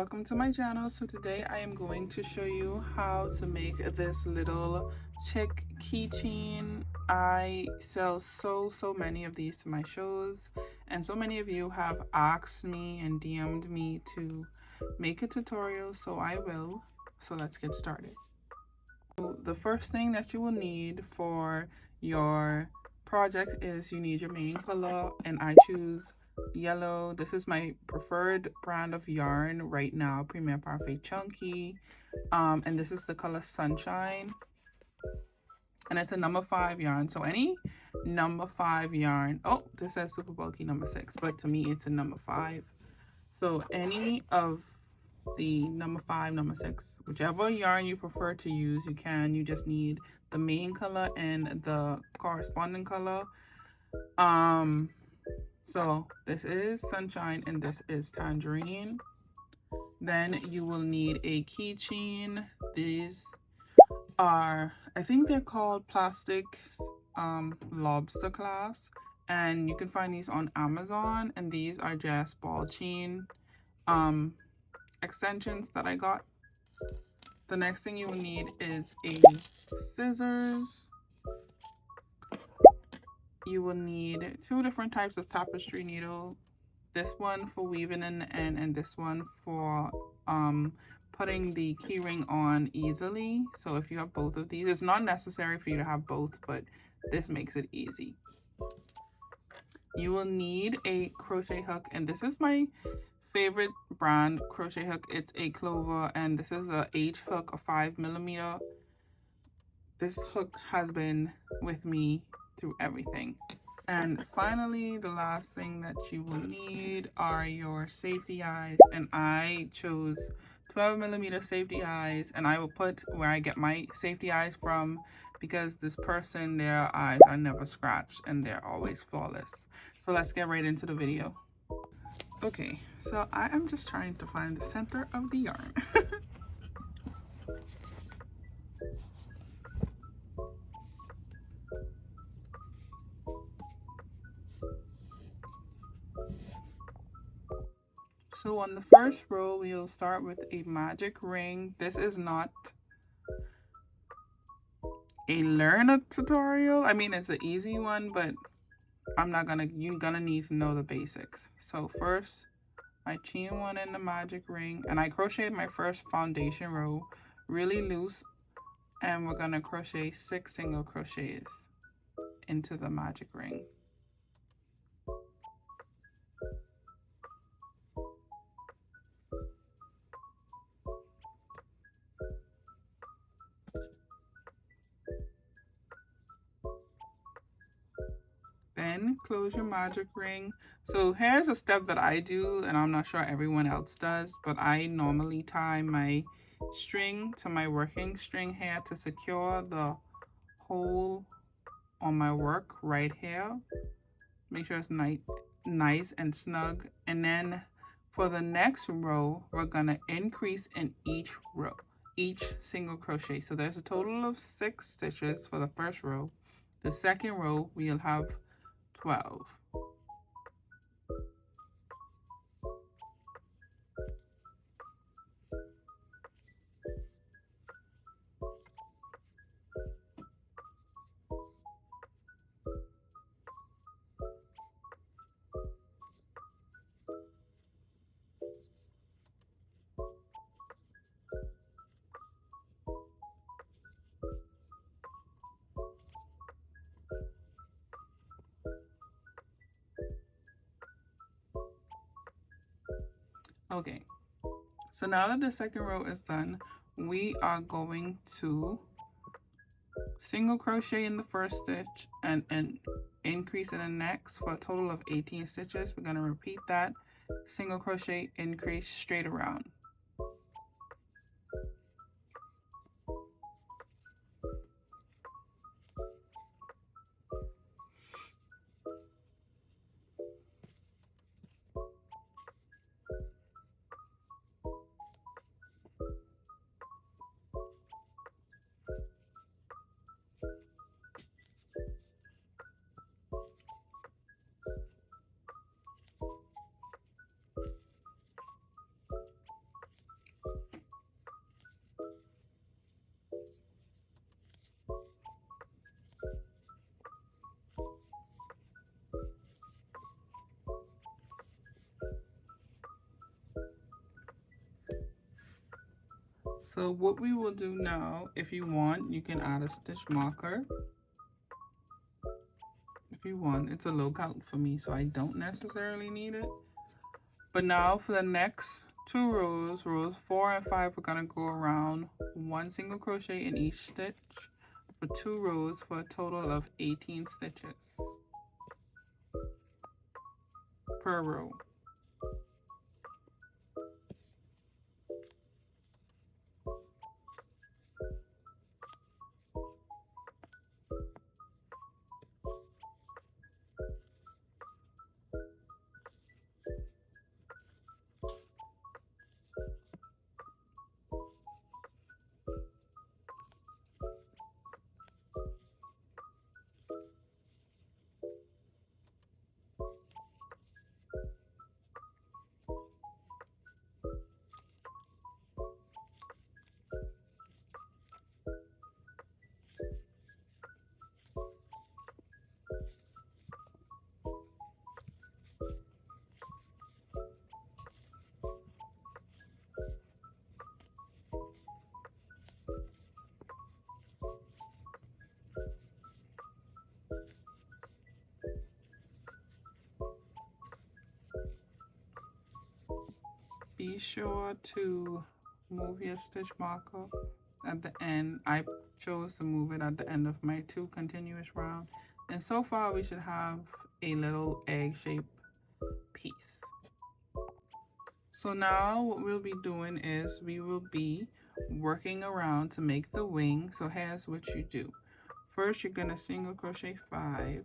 welcome to my channel. So today I am going to show you how to make this little chick keychain. I sell so many of these to my shows, and so many of you have asked me and DM'd me to make a tutorial, so I will. So let's get started. So the first thing that you will need for your project is you need your main color, and I choose yellow. This is my preferred brand of yarn right now, Premier Parfait Chunky, and this is the color Sunshine, and it's a number 5 yarn. So any number 5 yarn, oh, this says super bulky number 6, but to me it's a number 5. So any of the number 5, number 6, whichever yarn you prefer to use, you can. You just need the main color and the corresponding color. So this is Sunshine and this is Tangerine. Then you will need a keychain. These are, I think they're called plastic lobster clasps, and you can find these on Amazon, and these are just ball chain extensions that I got. The next thing you will need is a scissors. You will need 2 different types of tapestry needle. This one for weaving in the end, and this one for putting the keyring on easily. So if you have both of these, it's not necessary for you to have both, but this makes it easy. You will need a crochet hook, and this is my favorite brand crochet hook. It's a Clover, and this is a H hook, a 5mm. This hook has been with me through everything. And finally, the last thing that you will need are your safety eyes, and I chose 12mm safety eyes, and I will put where I get my safety eyes from, because this person, their eyes are never scratched and they're always flawless. So let's get right into the video. Okay, so I am just trying to find the center of the yarn. So on the first row, we'll start with a magic ring. This is not a learner tutorial. I mean, it's an easy one, but you're gonna need to know the basics. So first, I chain 1 in the magic ring, and I crocheted my first foundation row really loose, and we're gonna crochet 6 single crochets into the magic ring. Then close your magic ring. So here's a step that I do, and I'm not sure everyone else does, but I normally tie my string to my working string here to secure the hole on my work right here. Make sure it's nice and snug. And then for the next row, we're gonna increase in each row, each single crochet. So there's a total of 6 stitches for the first row. The second row, we'll have 12. Okay, so now that the second row is done, we are going to single crochet in the first stitch and increase in the next for a total of 18 stitches. We're going to repeat that, single crochet, increase straight around. So what we will do now, if you want, you can add a stitch marker. If you want, it's a lookout for me, so I don't necessarily need it. But now for the next 2 rows, rows 4 and 5, we're gonna go around 1 single crochet in each stitch for 2 rows for a total of 18 stitches per row. Be sure to move your stitch marker at the end. I chose to move it at the end of my 2 continuous rounds. And so far we should have a little egg-shaped piece. So now what we'll be doing is we will be working around to make the wing. So here's what you do. First you're gonna single crochet 5.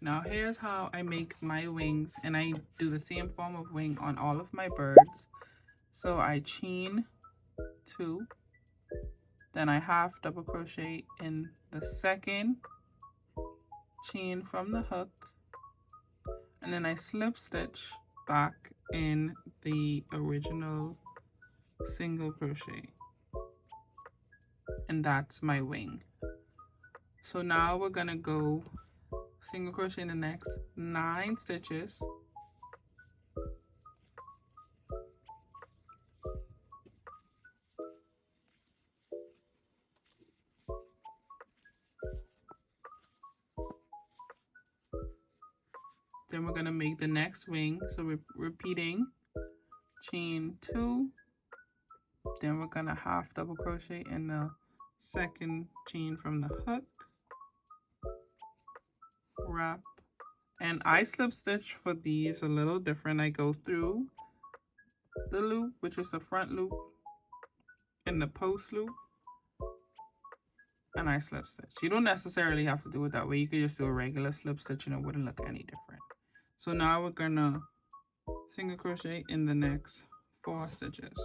Now here's how I make my wings, and I do the same form of wing on all of my birds. So I chain 2, then I half double crochet in the second chain from the hook, and then I slip stitch back in the original single crochet, and that's my wing. So now we're gonna go single crochet in the next 9 stitches, then we're gonna make the next wing. So we're repeating chain 2, then we're gonna half double crochet in the second chain from the hook, wrap, and I slip stitch for these a little different. I go through the loop, which is the front loop, and the post loop, and I slip stitch. You don't necessarily have to do it that way. You could just do a regular slip stitch and it wouldn't look any different. So now we're gonna single crochet in the next 4 stitches.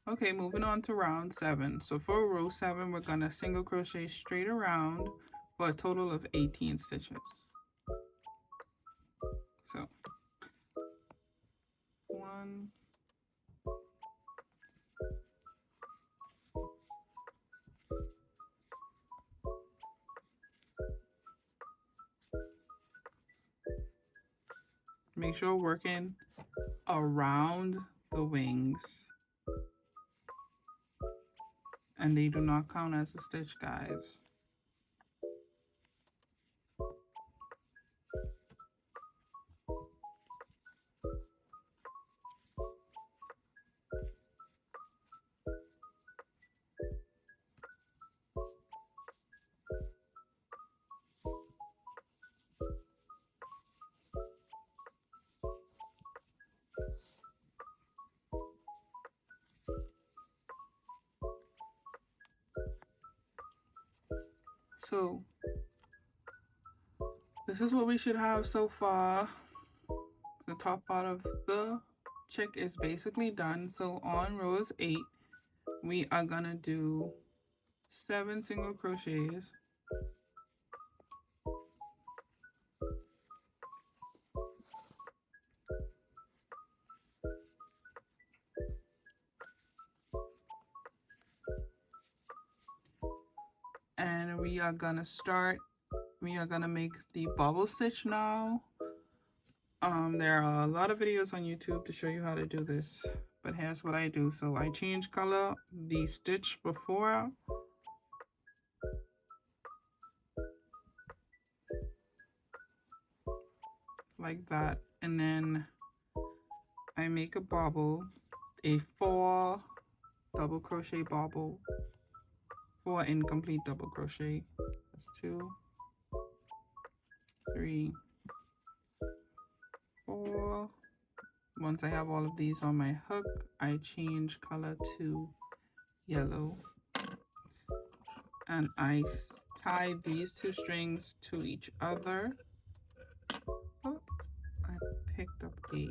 Okay, moving on to round 7. So for row 7, we're gonna single crochet straight around for a total of 18 stitches. So 1, make sure working around the wings, and they do not count as a stitch, guys. So this is what we should have so far. The top part of the chick is basically done. So on rows 8, we are gonna do 7 single crochets, we are gonna make the bubble stitch now. There are a lot of videos on YouTube to show you how to do this, but here's what I do. So I change color the stitch before, like that, and then I make a bobble, a 4 double crochet bobble, 4 incomplete double crochet. That's 2, 3, 4. Once I have all of these on my hook, I change color to yellow, and I tie these 2 strings to each other. Oh, I picked up a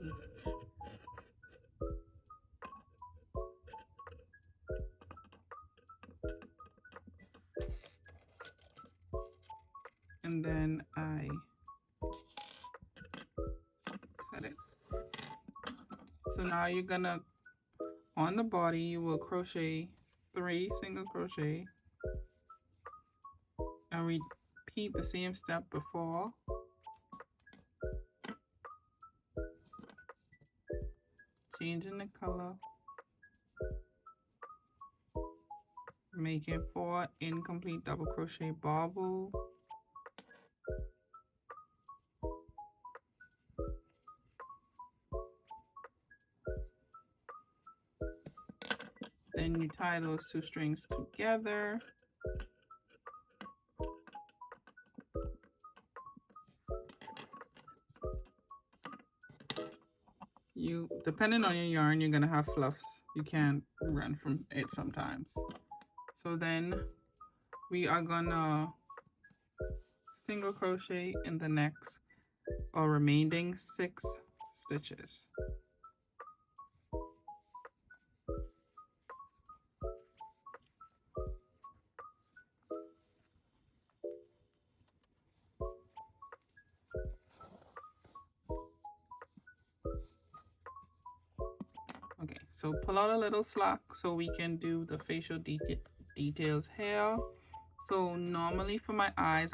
and then I cut it. So now you're gonna, on the body, you will crochet 3 single crochet and repeat the same step before. Changing the color, making 4 incomplete double crochet bobble, then you tie those 2 strings together. Depending on your yarn, you're gonna have fluffs. You can't run from it sometimes. So then we are gonna single crochet in the next or remaining 6 stitches. Okay, so pull out a little slack so we can do the facial details here. So normally for my eyes,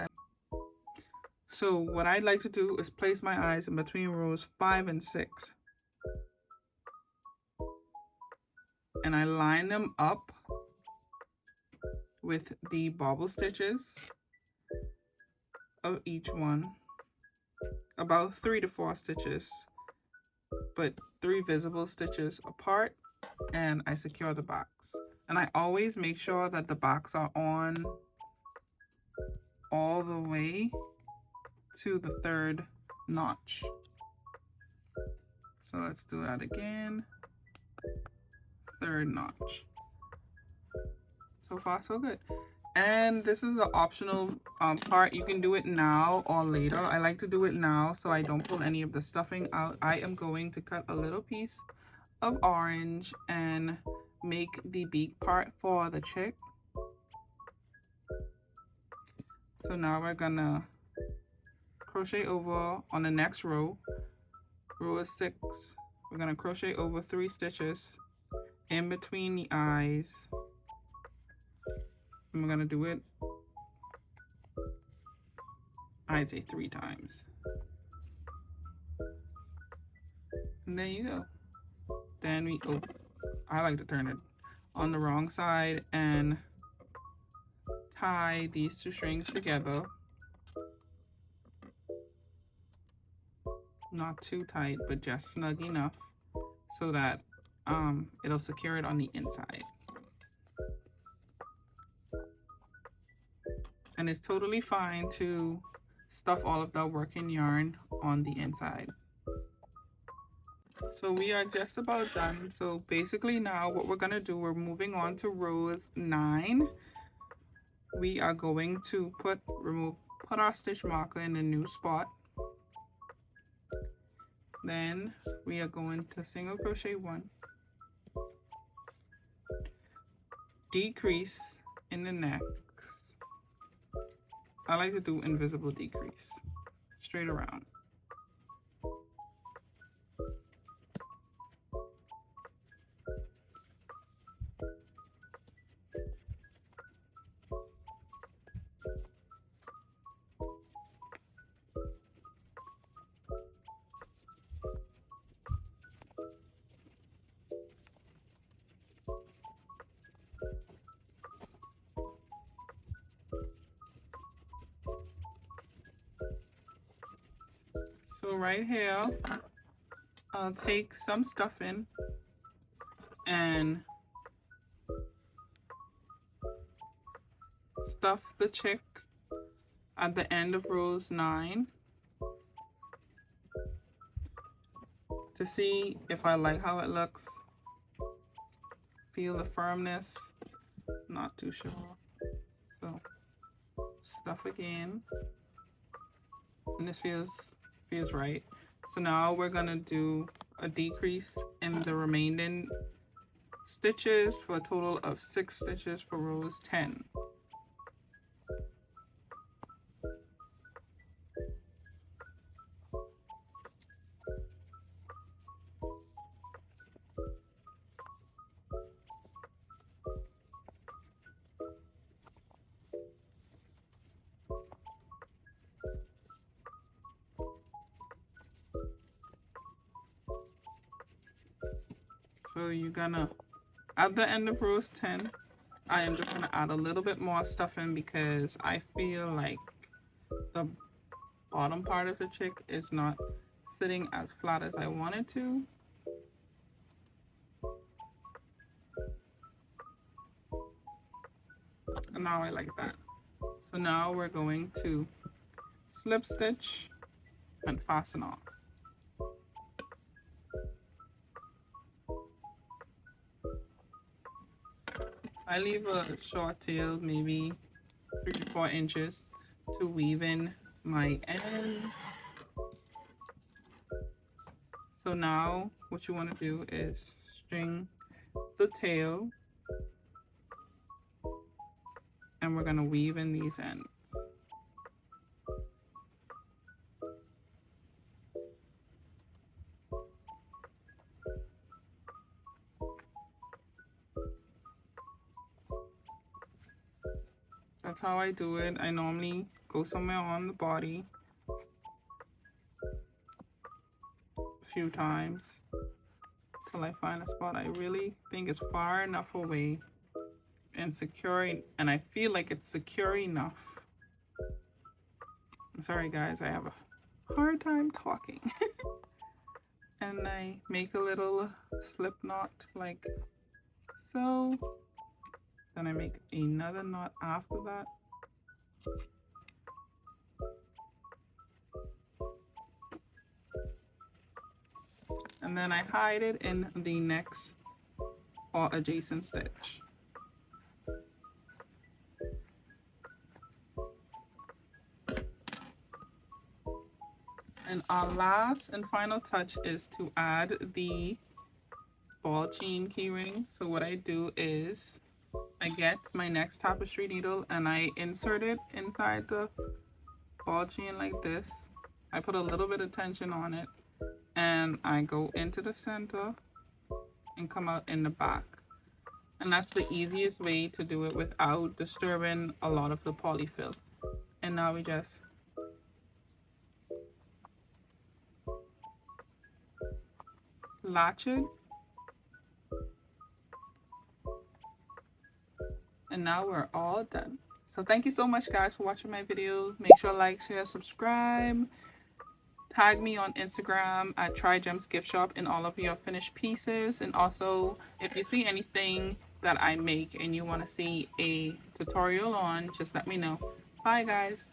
so what I'd like to do is place my eyes in between rows 5 and 6. And I line them up with the bobble stitches of each one, about 3 to 4 stitches, but 3 visible stitches apart, and I secure the backs. And I always make sure that the backs are on all the way to the 3rd notch. So let's do that again. 3rd notch. So far so good. And this is the optional part. You can do it now or later. I like to do it now so I don't pull any of the stuffing out. I am going to cut a little piece of orange and make the beak part for the chick. So now we're gonna crochet over on the next row. Row is 6. We're gonna crochet over 3 stitches in between the eyes. And we're gonna do it, I'd say 3 times. And there you go. Then we I like to turn it on the wrong side and tie these 2 strings together. Not too tight, but just snug enough so that it'll secure it on the inside. And it's totally fine to stuff all of the working yarn on the inside. So we are just about done. So basically now what we're gonna do, we're moving on to rows 9. We are going to put our stitch marker in the new spot. Then we are going to single crochet 1, decrease in the next. I like to do invisible decrease, straight around. So right here, I'll take some stuffing and stuff the chick at the end of rows 9 to see if I like how it looks. Feel the firmness, not too sure. So stuff again, and this feels right. So now we're gonna do a decrease in the remaining stitches for a total of 6 stitches for rows 10. So you're gonna, at the end of rows 10, I am just gonna add a little bit more stuff in because I feel like the bottom part of the chick is not sitting as flat as I want it to. And now I like that. So now we're going to slip stitch and fasten off. I leave a short tail, maybe 3 to 4 inches, to weave in my end. So now what you want to do is string the tail, and we're going to weave in these ends. That's how I do it. I normally go somewhere on the body a few times till I find a spot I really think is far enough away and secure, and I feel like it's secure enough. I'm sorry guys, I have a hard time talking. And I make a little slip knot like so. Then I make another knot after that. And then I hide it in the next or adjacent stitch. And our last and final touch is to add the ball chain keyring. So what I do is I get my next tapestry needle and I insert it inside the ball chain like this. I put a little bit of tension on it and I go into the center and come out in the back. And that's the easiest way to do it without disturbing a lot of the polyfill. And now we just latch it. And now we're all done. So thank you so much guys for watching my video. Make sure to like, share, subscribe. Tag me on Instagram at TryGems Gift Shop in all of your finished pieces. And also, if you see anything that I make and you want to see a tutorial on, just let me know. Bye guys.